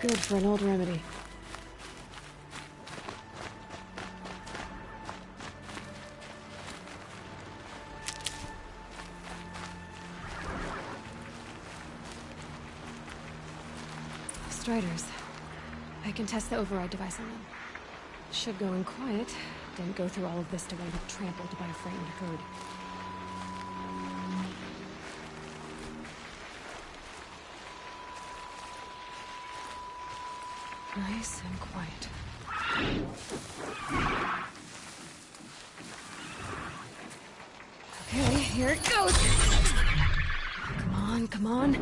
Good for an old remedy. Striders. I can test the override device on them. Should go in quiet. Didn't go through all of this to wind up trampled by a frightened herd. Nice and quiet. Okay, here it goes! Come on, come on.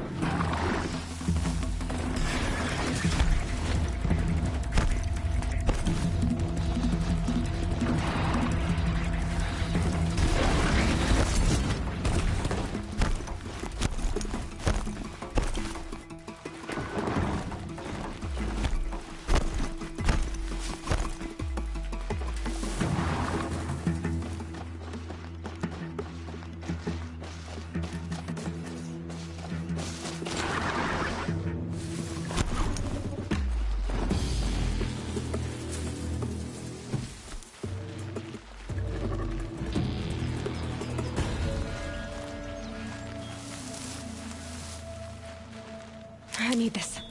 I need this.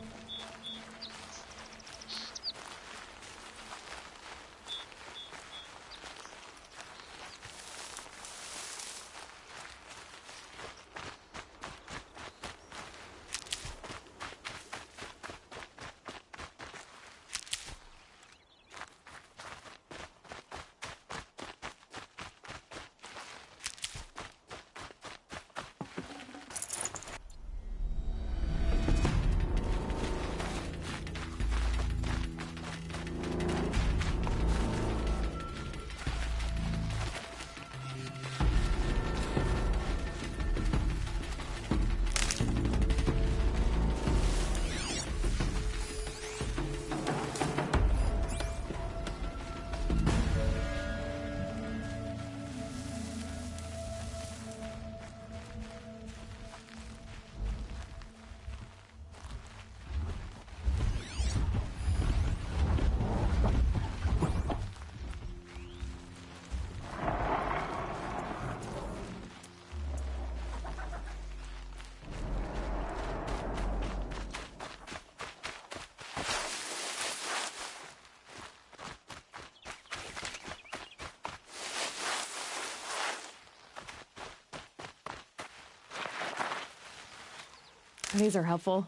These are helpful.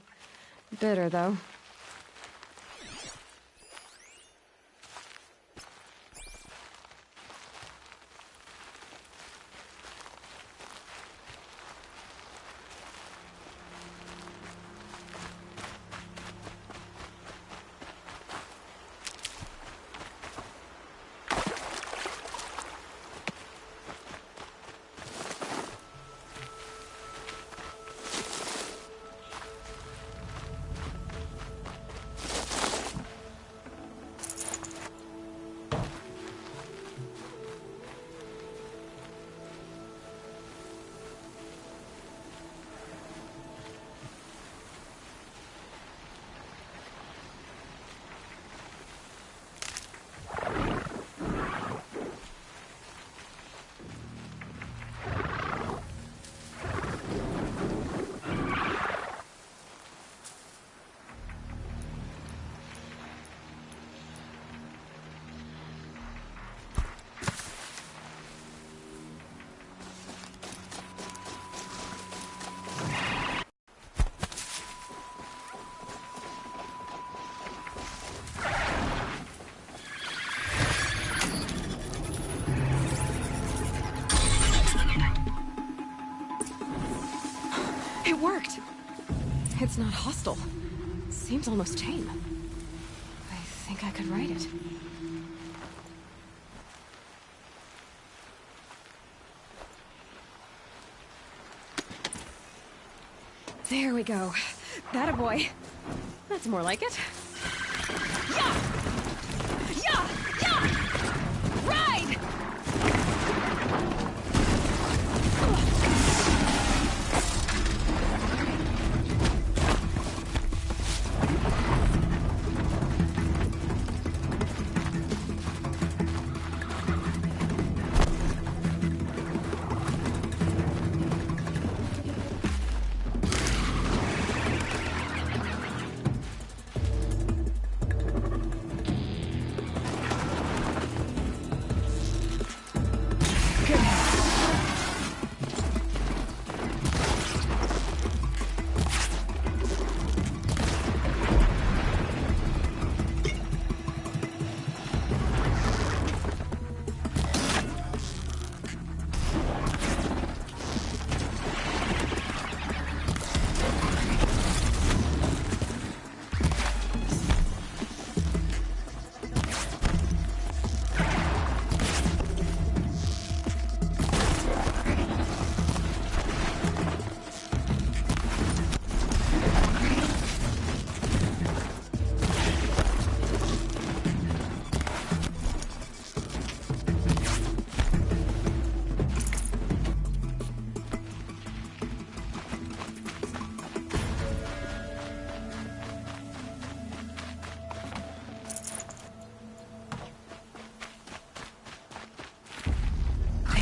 Bitter, though. It worked! It's not hostile. Seems almost tame. I think I could ride it. There we go. That a boy. That's more like it. Yeah! Yeah! Yeah! Ride!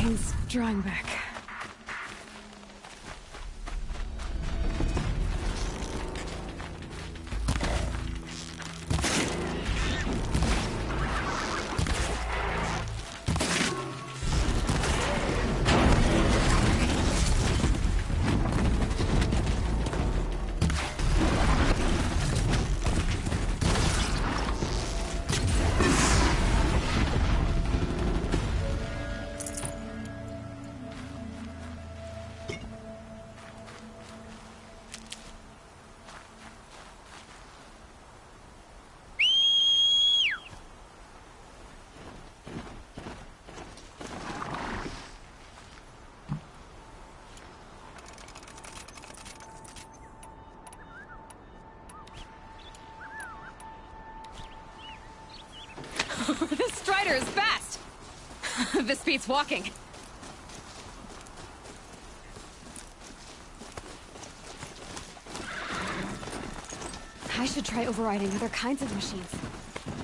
pain's drawing back. This Strider is fast! This beats walking. I should try overriding other kinds of machines.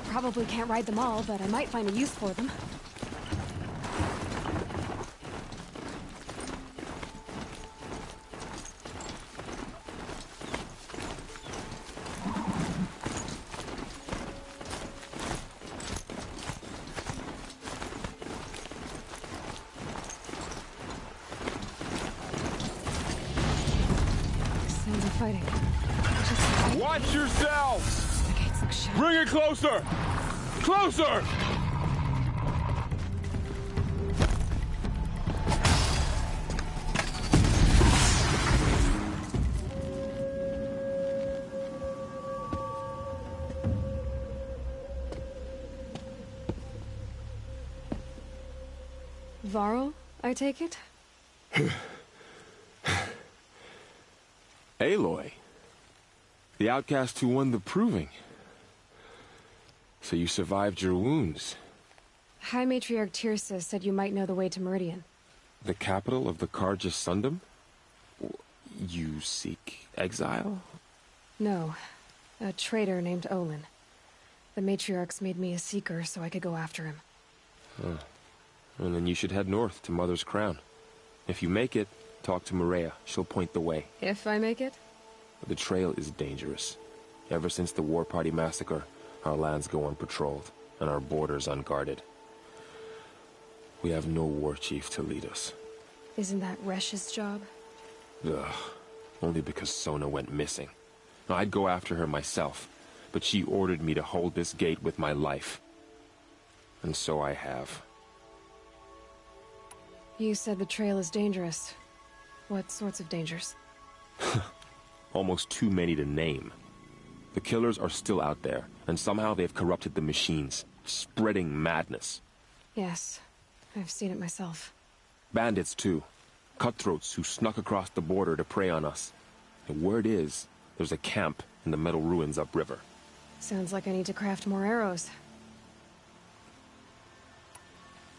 Probably can't ride them all, but I might find a use for them. Sounds of fighting. Watch yourselves! The gates look shut. Bring it closer! Closer! Varl, I take it? Aloy. The outcast who won the proving. So you survived your wounds. High Matriarch Tirsa said you might know the way to Meridian. The capital of the Carja Sundom? You seek exile? No. A traitor named Olin. The Matriarchs made me a seeker so I could go after him. Huh. And then you should head north to Mother's Crown. If you make it, talk to Maria. She'll point the way. If I make it? The trail is dangerous. Ever since the War Party massacre, our lands go unpatrolled, and our borders unguarded. We have no war chief to lead us. Isn't that Resh's job? Ugh. Only because Sona went missing. I'd go after her myself, but she ordered me to hold this gate with my life. And so I have. You said the trail is dangerous. What sorts of dangers? Almost too many to name. The killers are still out there, and somehow they've corrupted the machines, spreading madness. Yes, I've seen it myself. Bandits, too. Cutthroats who snuck across the border to prey on us. The word is, there's a camp in the metal ruins upriver. Sounds like I need to craft more arrows.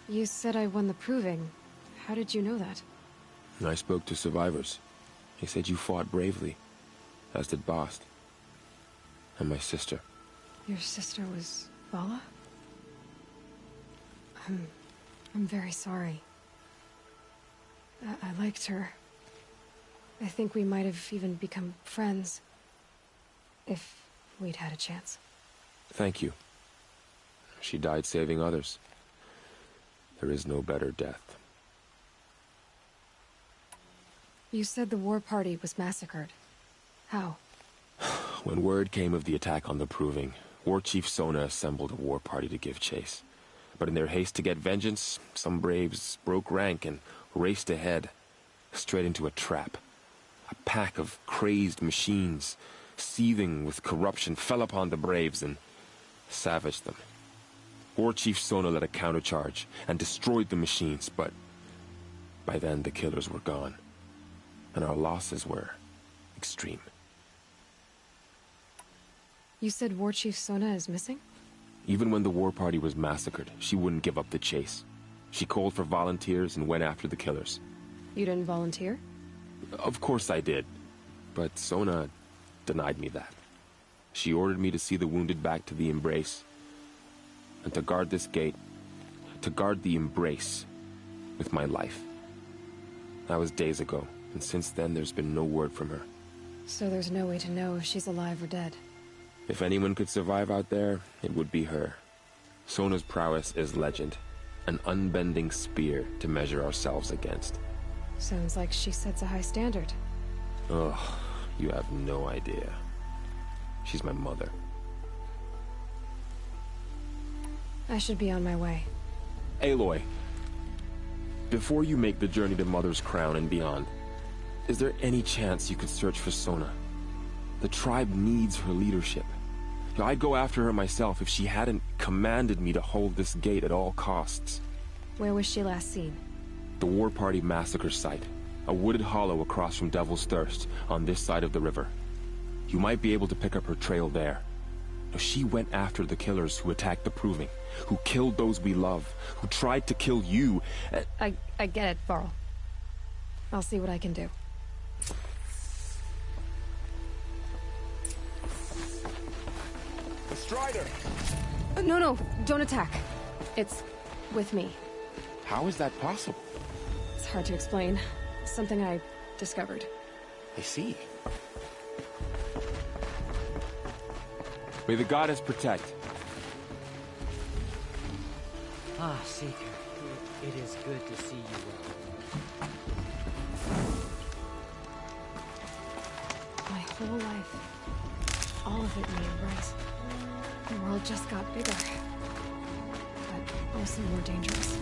You said I won the proving. How did you know that? I spoke to survivors. They said you fought bravely, as did Bast. And my sister. Your sister was Vala? I'm very sorry. I liked her. I think we might have even become friends. If we'd had a chance. Thank you. She died saving others. There is no better death. You said the war party was massacred. How? When word came of the attack on the Proving, War Chief Sona assembled a war party to give chase. But in their haste to get vengeance, some braves broke rank and raced ahead, straight into a trap. A pack of crazed machines, seething with corruption, fell upon the braves and savaged them. War Chief Sona led a countercharge and destroyed the machines, but by then the killers were gone, and our losses were extreme. You said War Chief Sona is missing? Even when the war party was massacred, she wouldn't give up the chase. She called for volunteers and went after the killers. You didn't volunteer? Of course I did, but Sona denied me that. She ordered me to see the wounded back to the Embrace, and to guard this gate, to guard the Embrace, with my life. That was days ago, and since then there's been no word from her. So there's no way to know if she's alive or dead. If anyone could survive out there, it would be her. Sona's prowess is legend, an unbending spear to measure ourselves against. Sounds like she sets a high standard. Ugh, you have no idea. She's my mother. I should be on my way. Aloy, before you make the journey to Mother's Crown and beyond, is there any chance you could search for Sona? The tribe needs her leadership. I'd go after her myself if she hadn't commanded me to hold this gate at all costs. Where was she last seen? The War Party massacre site. A wooded hollow across from Devil's Thirst, on this side of the river. You might be able to pick up her trail there. Now, she went after the killers who attacked the Proving, who killed those we love, who tried to kill you. I get it, Varl. I'll see what I can do. The Strider! No, don't attack. It's with me. How is that possible? It's hard to explain. Something I discovered. I see. May the goddess protect. Ah, Seeker. It is good to see you well. My whole life. All of it made right. The world just got bigger. But also more dangerous.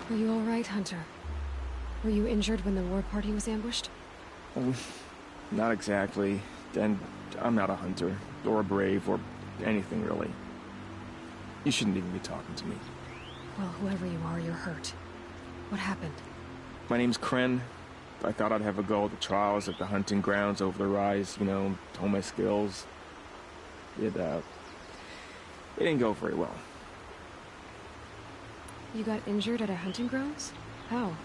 Are you all right, Hunter? Were you injured when the war party was ambushed? Not exactly. And I'm not a hunter, or a brave, or anything really. You shouldn't even be talking to me. Well, whoever you are, you're hurt. What happened? My name's Kren. I thought I'd have a go at the trials at the hunting grounds over the rise, you know, hone my skills. It didn't go very well. You got injured at a hunting grounds? How?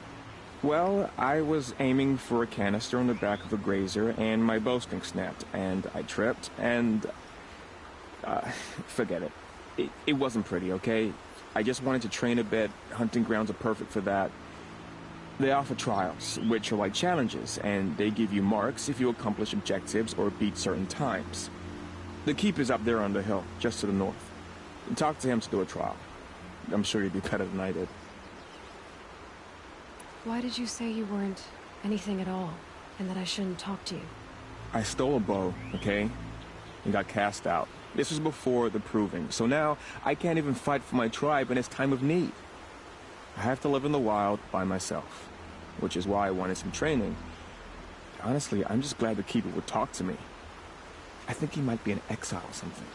Well, I was aiming for a canister on the back of a grazer, and my bowstring snapped, and I tripped, and... forget it. It wasn't pretty, okay? I just wanted to train a bit. Hunting grounds are perfect for that. They offer trials, which are like challenges, and they give you marks if you accomplish objectives or beat certain times. The Keeper's up there on the hill, just to the north. Talk to him to do a trial. I'm sure you'd be better than I did. Why did you say you weren't anything at all, and that I shouldn't talk to you? I stole a bow, okay? And got cast out. This was before the Proving, so now I can't even fight for my tribe in its time of need. I have to live in the wild by myself, which is why I wanted some training. Honestly, I'm just glad the Keeper would talk to me. I think he might be in exile or something.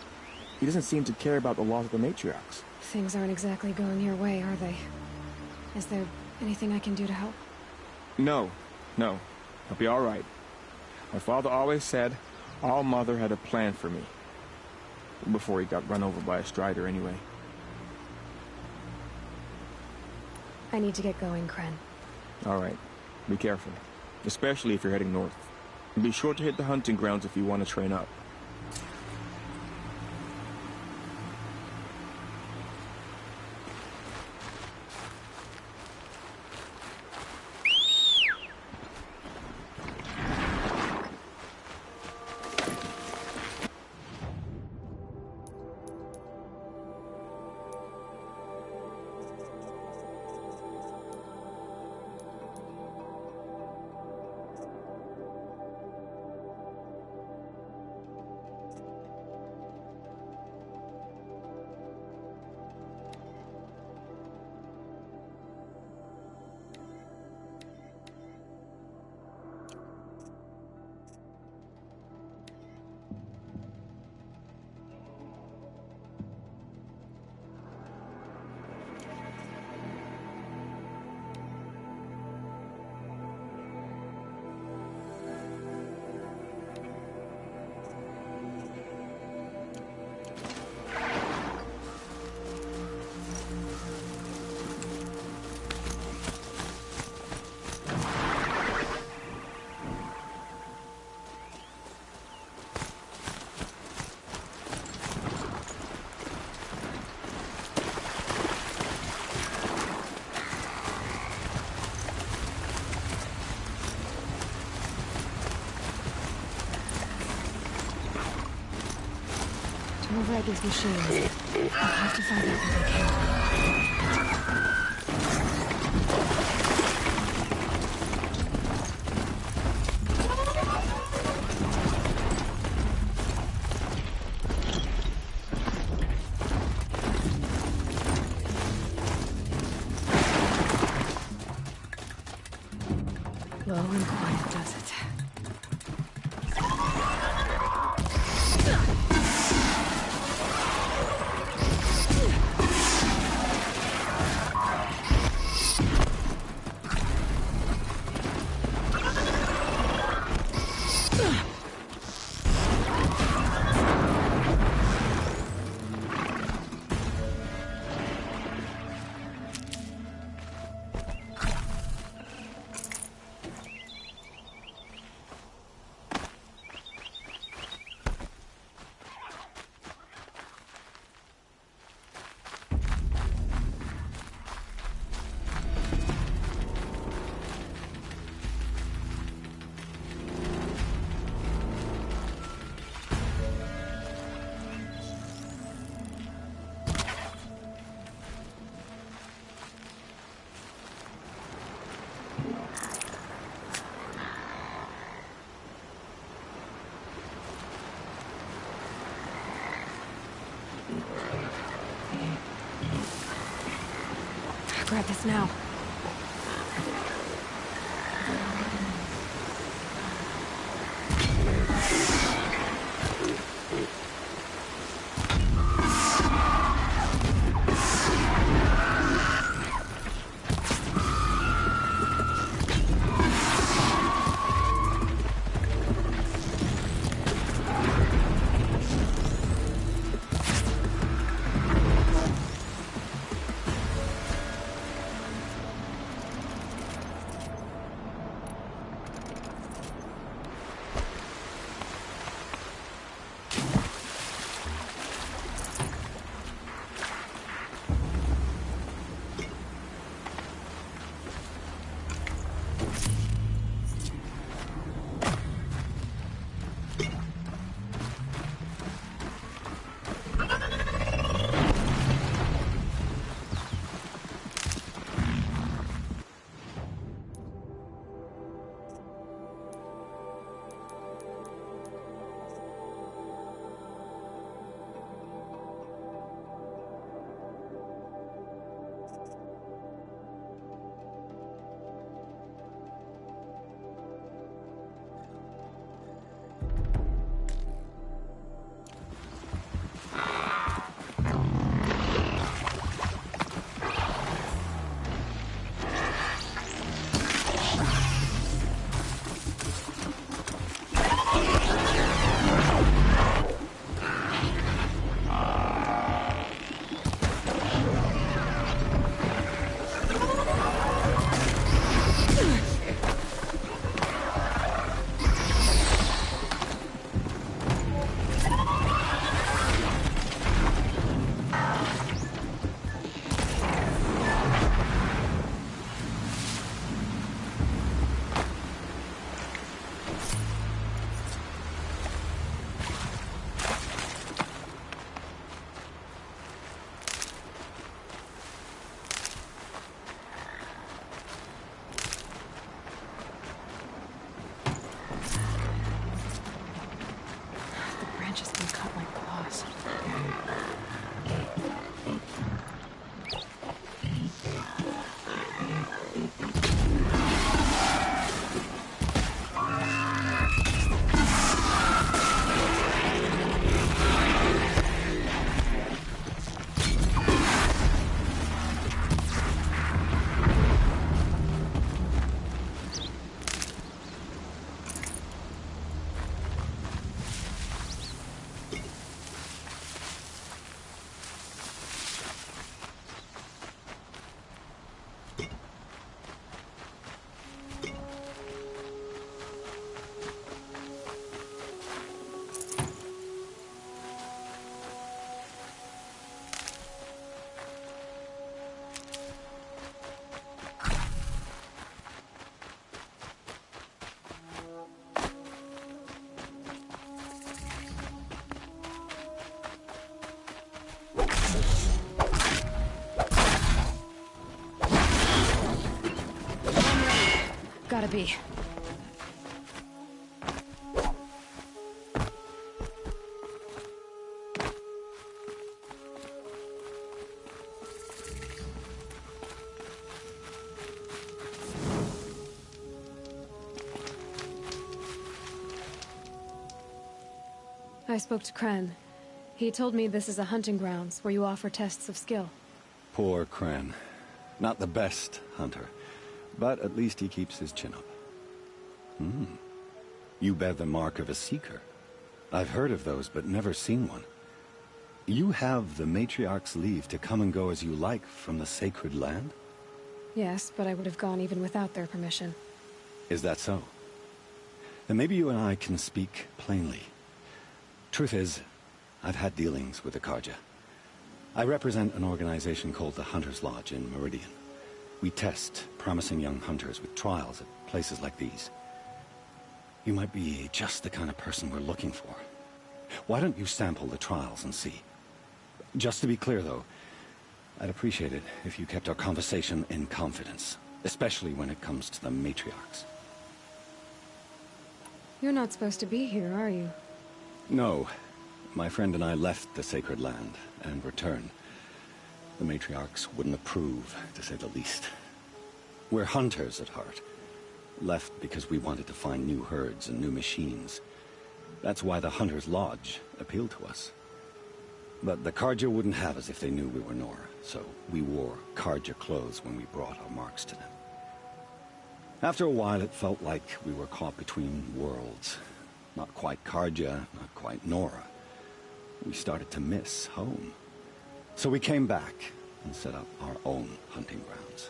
He doesn't seem to care about the laws of the matriarchs. Things aren't exactly going your way, are they? Is there anything I can do to help? No. I'll be all right. My father always said All Mother had a plan for me. Before he got run over by a Strider, anyway. I need to get going, Kren. All right. Be careful. Especially if you're heading north. And be sure to hit the hunting grounds if you want to train up. To override these machines, I'll have to find out what they can. Low and quiet does it. Grab this now. gotta be. I spoke to Kren. He told me this is a hunting grounds where you offer tests of skill. Poor Kren. Not the best hunter, but at least he keeps his chin up. You bear the mark of a seeker. I've heard of those, but never seen one. You have the Matriarch's leave to come and go as you like from the sacred land? Yes, but I would have gone even without their permission. Is that so? Then maybe you and I can speak plainly. Truth is, I've had dealings with the Carja. I represent an organization called the Hunter's Lodge in Meridian. We test promising young hunters with trials at places like these. You might be just the kind of person we're looking for. Why don't you sample the trials and see? Just to be clear, though, I'd appreciate it if you kept our conversation in confidence, especially when it comes to the matriarchs. You're not supposed to be here, are you? No. My friend and I left the sacred land and returned. The matriarchs wouldn't approve, to say the least. We're hunters at heart. Left because we wanted to find new herds and new machines. That's why the Hunter's Lodge appealed to us. But the Carja wouldn't have us if they knew we were Nora, so we wore Carja clothes when we brought our marks to them. After a while, it felt like we were caught between worlds. Not quite Carja, not quite Nora. We started to miss home. So we came back and set up our own hunting grounds.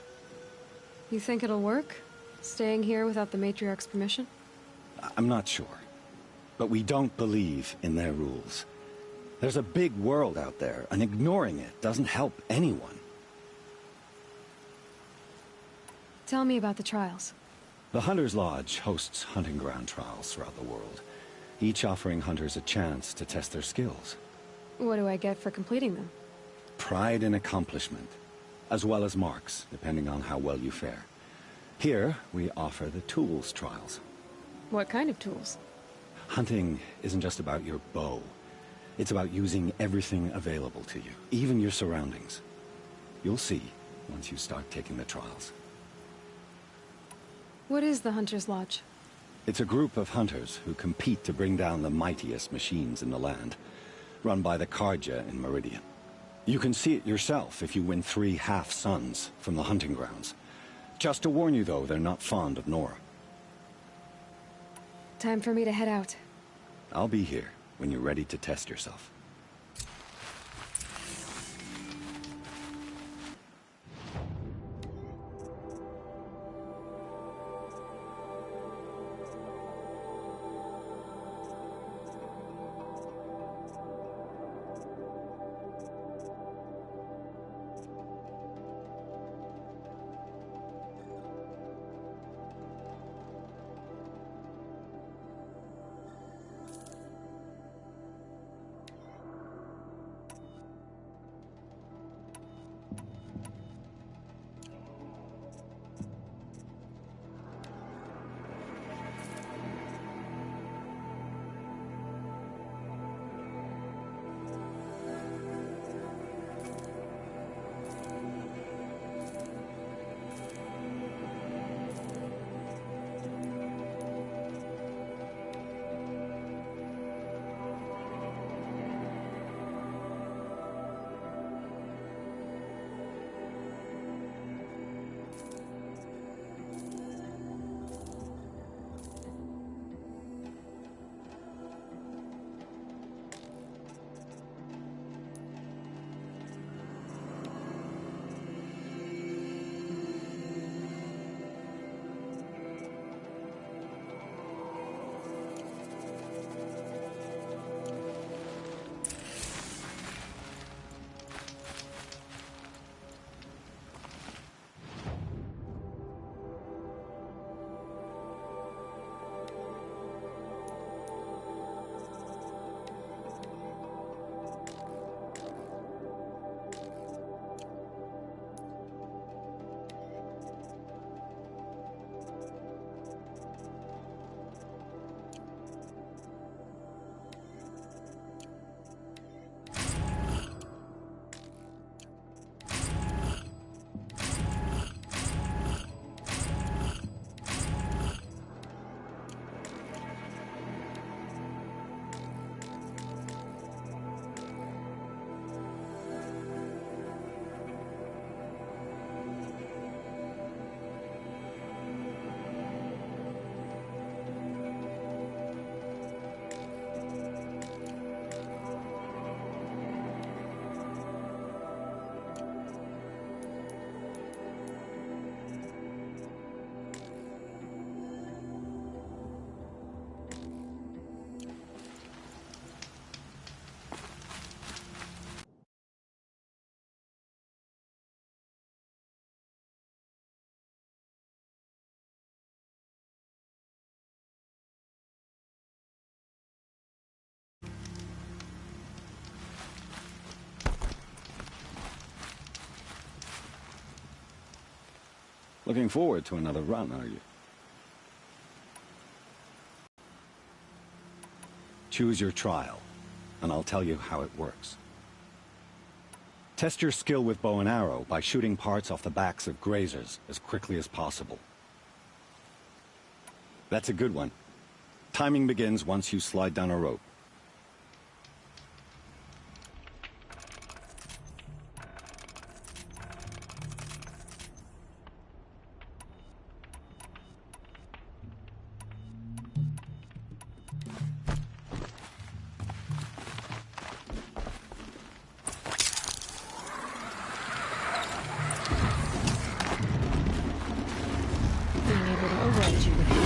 You think it'll work? Staying here without the Matriarch's permission? I'm not sure. But we don't believe in their rules. There's a big world out there, and ignoring it doesn't help anyone. Tell me about the trials. The Hunter's Lodge hosts hunting ground trials throughout the world, each offering hunters a chance to test their skills. What do I get for completing them? Pride in accomplishment, as well as marks, depending on how well you fare. Here, we offer the tools trials. What kind of tools? Hunting isn't just about your bow. It's about using everything available to you, even your surroundings. You'll see once you start taking the trials. What is the Hunter's Lodge? It's a group of hunters who compete to bring down the mightiest machines in the land, run by the Carja in Meridian. You can see it yourself if you win 3 half-suns from the hunting grounds. Just to warn you, though, they're not fond of Nora. Time for me to head out. I'll be here when you're ready to test yourself. Looking forward to another run, are you? Choose your trial, and I'll tell you how it works. Test your skill with bow and arrow by shooting parts off the backs of grazers as quickly as possible. That's a good one. Timing begins once you slide down a rope. Being able to override you would help.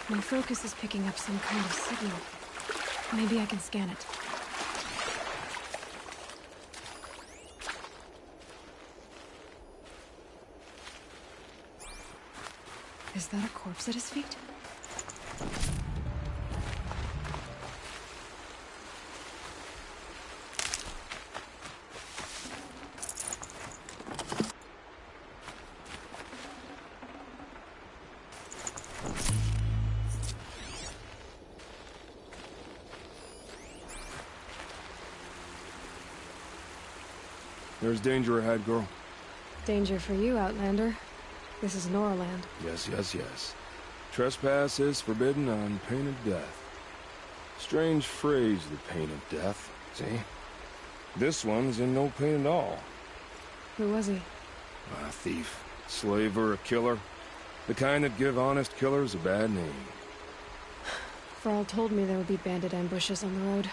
My focus is picking up some kind of signal. Maybe I can scan it. Is that a corpse at his feet? There's danger ahead, girl. Danger for you, Outlander. This is Noraland. Yes, yes, yes. Trespass is forbidden on pain of death. Strange phrase, the pain of death, see? This one's in no pain at all. Who was he? A thief, slaver, a killer. The kind that give honest killers a bad name. Thrall told me there would be bandit ambushes on the road.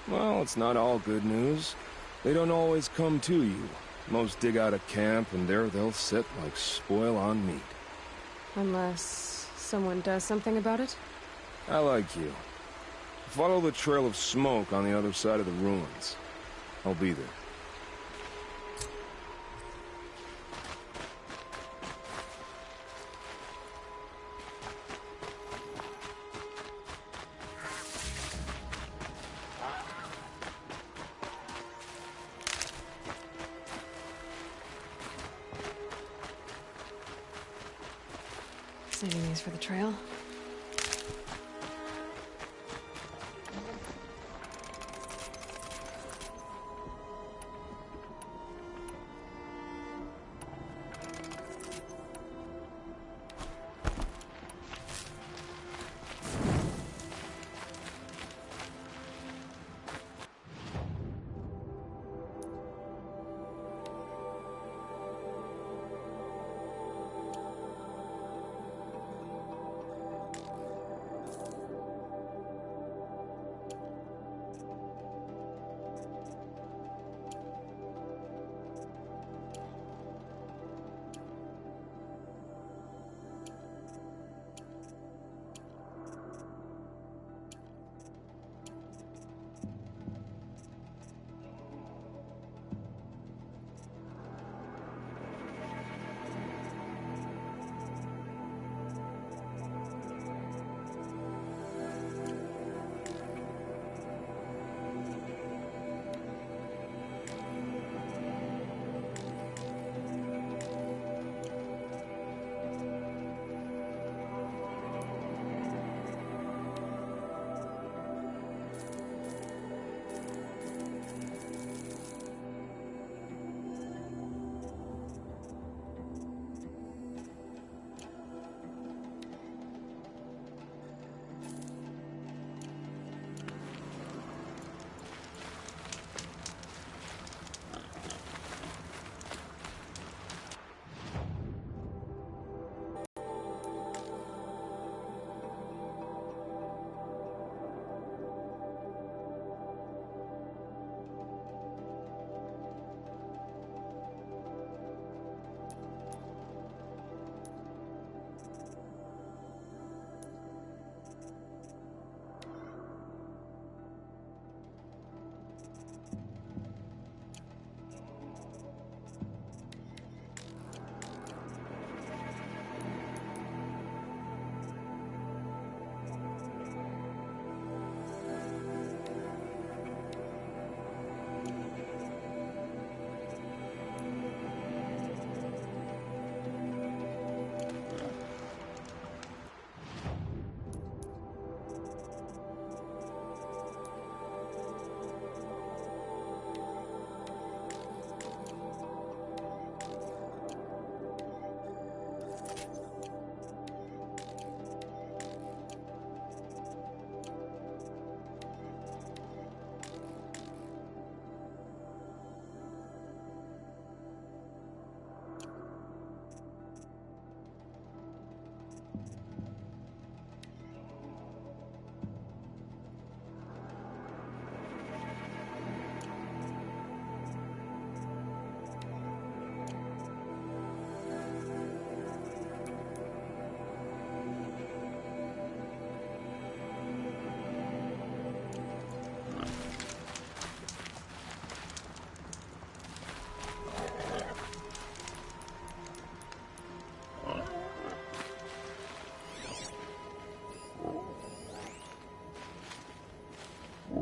Well, it's not all good news. They don't always come to you. Most dig out a camp, and there they'll sit like spoil on meat. Unless someone does something about it? I like you. Follow the trail of smoke on the other side of the ruins. I'll be there. Saving these for the trail.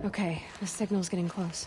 Okay, the signal's getting close.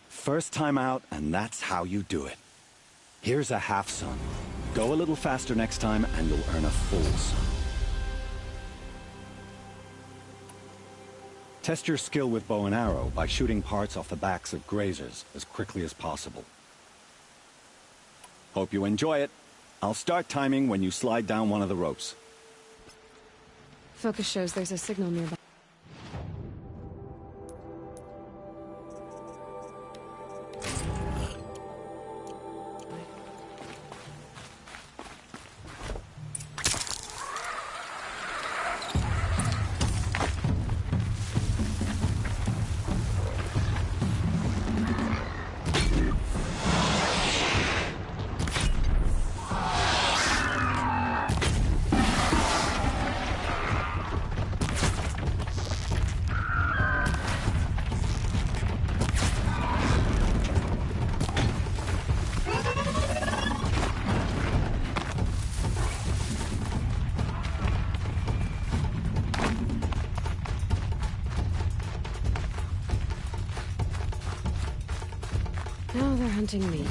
First time out, and that's how you do it. Here's a half sun. Go a little faster next time, and you'll earn a full sun. Test your skill with bow and arrow by shooting parts off the backs of grazers as quickly as possible. Hope you enjoy it. I'll start timing when you slide down one of the ropes. Focus shows there's a signal nearby. Now they're hunting me.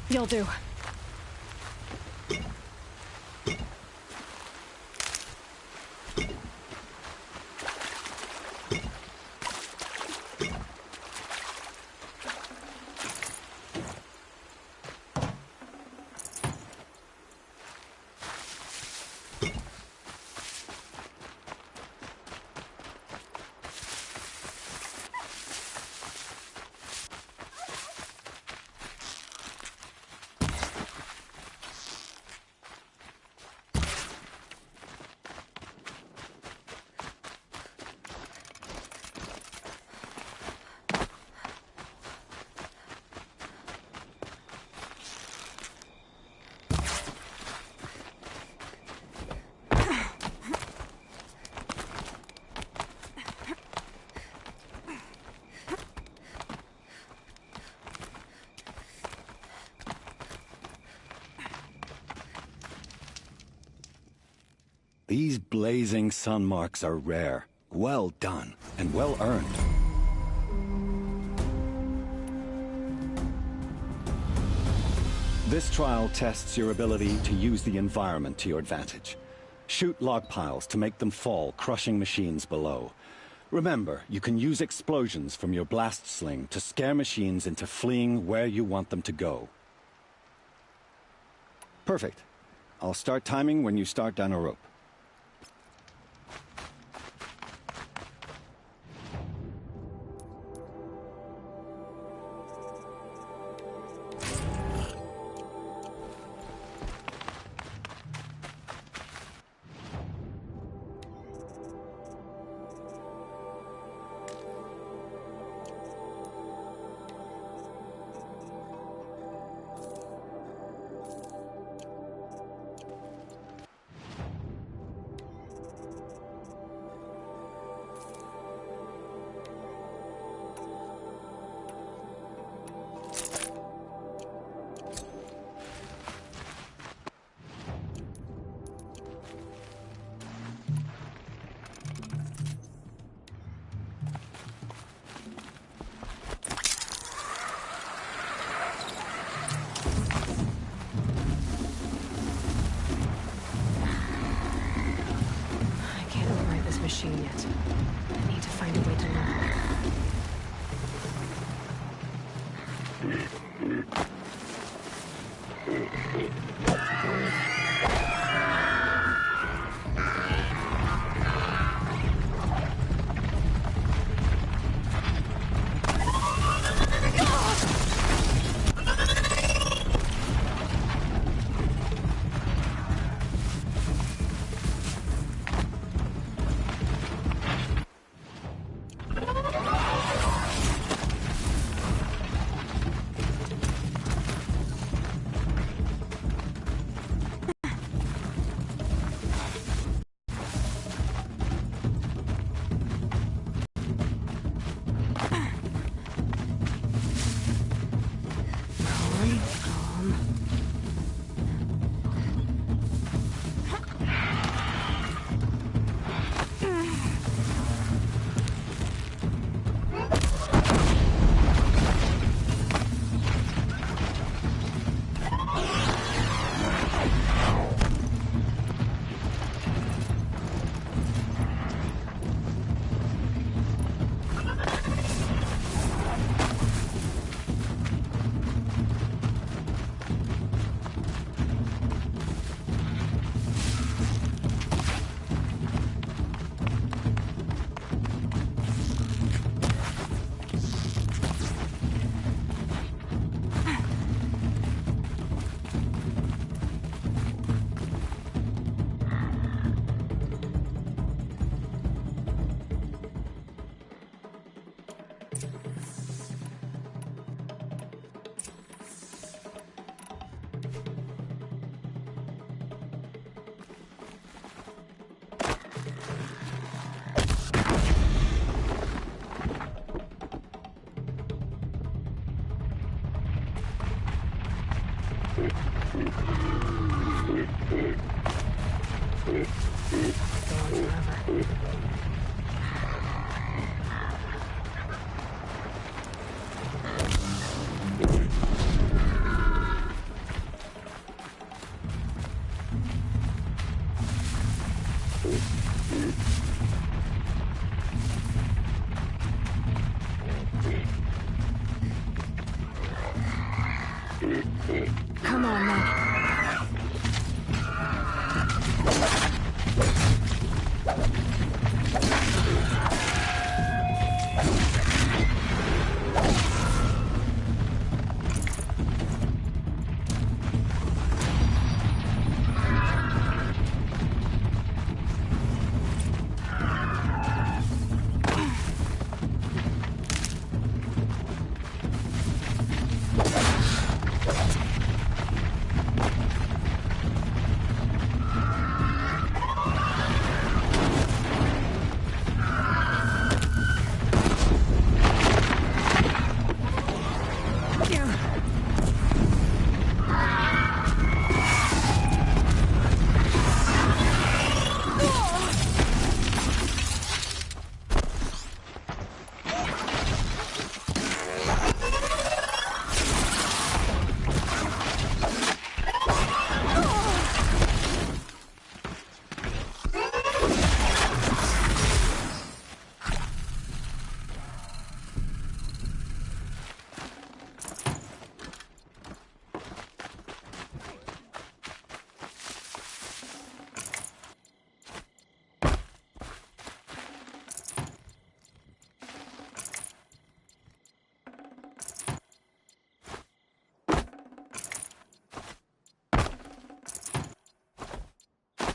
You'll do. These blazing sun marks are rare. Well done, and well earned. This trial tests your ability to use the environment to your advantage. Shoot log piles to make them fall, crushing machines below. Remember, you can use explosions from your blast sling to scare machines into fleeing where you want them to go. Perfect. I'll start timing when you start down a rope. Machine yet. I need to find a way to learn. Come on, now.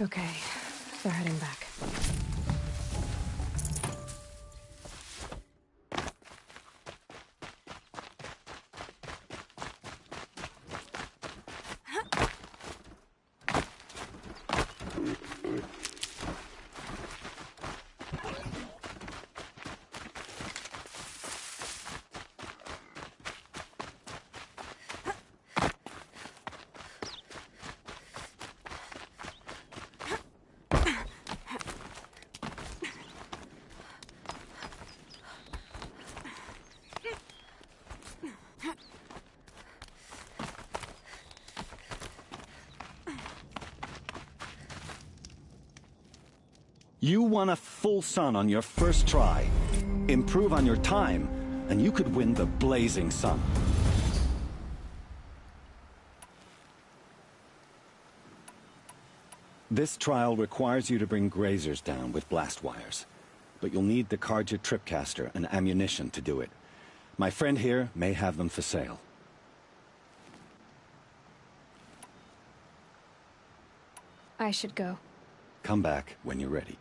Okay, they're heading back. You won a full sun on your first try. Improve on your time, and you could win the Blazing Sun. This trial requires you to bring grazers down with blast wires. But you'll need the Carja Tripcaster and ammunition to do it. My friend here may have them for sale. I should go. Come back when you're ready.